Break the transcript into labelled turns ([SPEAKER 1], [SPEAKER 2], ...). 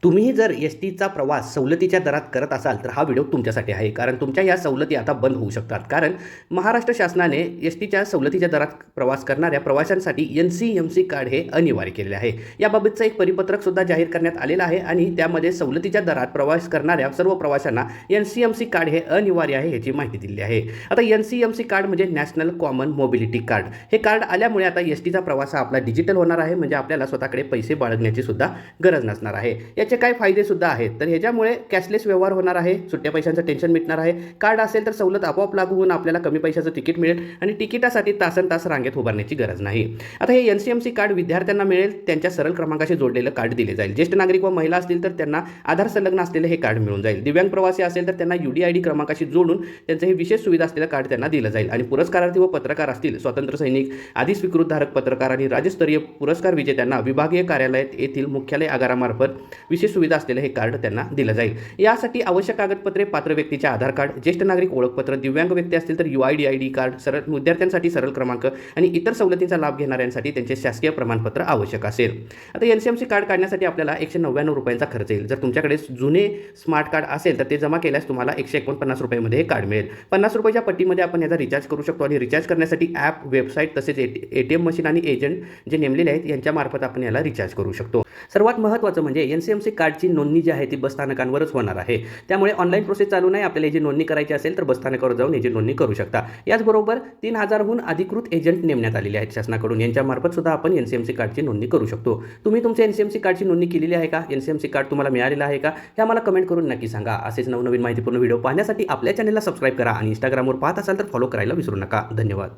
[SPEAKER 1] तुम्हीही जर एस-टीचा प्रवास सवलतीच्या दरात करत असाल, तर हा व्हिडिओ तुमच्यासाठी आहे. कारण तुमच्या या सवलती आता बंद होऊ शकतात. कारण महाराष्ट्र शासनाने एस-टीच्या सवलतीच्या दरात प्रवास करणाऱ्या प्रवाशांसाठी एन-सी-एम-सी कार्ड हे अनिवार्य केलेले आहे. याबाबतचं एक परिपत्रकसुद्धा जाहीर करण्यात आलेलं आहे आणि त्यामध्ये सवलतीच्या दरात प्रवास करणाऱ्या सर्व प्रवाशांना एन-सी-एम-सी कार्ड हे अनिवार्य आहे, याची माहिती दिली आहे. आता एन-सी-एम-सी कार्ड म्हणजे नॅशनल कॉमन मोबिलिटी कार्ड. हे कार्ड आल्यामुळे आता एस-टीचा प्रवास हा आपला डिजिटल होणार आहे. म्हणजे आपल्याला स्वतःकडे पैसे बाळगण्याची सुद्धा गरज नसणार आहे. याचे काय फायदे सुद्धा आहेत. तर ह्याच्यामुळे कॅशलेस व्यवहार होणार आहे, सुट्ट्या पैशांचं टेन्शन मिटणार आहे. कार्ड असेल तर सवलत आपोआप लागू होऊन आपल्याला कमी पैशाचं तिकीट मिळेल आणि तिकिटासाठी तासनतास रांगेत उभारण्याची गरज नाही. आता हे एन-सी-एम-सी कार्ड विद्यार्थ्यांना मिळेल, त्यांच्या सरळ क्रमांकाशी जोडलेलं कार्ड दिले जाईल. ज्येष्ठ नागरिक व महिला असतील तर त्यांना आधार संलग्न असलेलं हे कार्ड मिळून जाईल. दिव्यांग प्रवासी असेल तर त्यांना UDID क्रमांकाशी जोडून त्यांचं हे विशेष सुविधा असलेलं कार्ड त्यांना दिलं जाईल. आणि पुरस्कारार्थी व पत्रकार असतील, स्वातंत्र्य सैनिक, आदी स्वीकृतधारक पत्रकार आणि राज्यस्तरीय पुरस्कार विजेत्यांना विभागीय कार्यालयात येथील मुख्यालय आगारामार्फत विशेष सुविधा असलेलं हे कार्ड त्यांना दिलं जाईल. यासाठी आवश्यक कागदपत्रे पात्र व्यक्तीचे आधार कार्ड, ज्येष्ठ नागरिक ओळखपत्र, दिव्यांग व्यक्ती असतील तर UID कार्ड, सरळ विद्यार्थ्यांसाठी सरळ क्रमांक आणि इतर सवलतींचा लाभ घेणाऱ्यांसाठी त्यांचे शासकीय प्रमाणपत्र आवश्यक असेल. आता एन-सी-एम-सी कार्ड काढण्यासाठी आपल्याला ₹199 खर्च येईल. जर तुमच्याकडे जुने स्मार्ट कार्ड असेल तर ते जमा केल्यास तुम्हाला ₹149 मध्ये हे कार्ड मिळेल. ₹50च्या पट्टीमध्ये आपण याचा रिचार्ज करू शकतो आणि रिचार्ज करण्यासाठी ॲप, वेबसाईट तसेच ATM मशीन आणि एजंट जे नेमलेले आहेत यांच्यामार्फत आपण याला रिचार्ज करू शकतो. सर्वात महत्त्वाचं म्हणजे एन-सी-एम-सी कार्डची नोंदणी जी आहे ती बसस्थानकांवरच होणार आहे. त्यामुळे ऑनलाईन प्रोसेस चालू नाही. आपल्याला याची नोंदणी करायची असेल तर बसस्थानकावर जाऊन याची नोंदणी करू शकता. याचबरोबर 3000हून अधिकृत एजंट नेमण्यात आलेले आहेत शासनाकडून. यांच्यामार्फत सुद्धा आपण एन-सी-एम-सी कार्डची नोंदणी करू शकतो. तुम्ही तुमच्या एन-सी-एम-सी कार्डची नोंदणी केलेली आहे का? एन-सी-एम-सी कार्ड तुम्हाला मिळालेलं आहे का? हे आम्हाला कमेंट करून नक्की सांगा. असेच नवनवीन माहितीपूर्ण व्हिडिओ पाहण्यासाठी आपल्या चॅनलला सबस्क्राईब करा आणि Instagramवर पाहत असाल तर फॉलो करायला विसरू नका. धन्यवाद.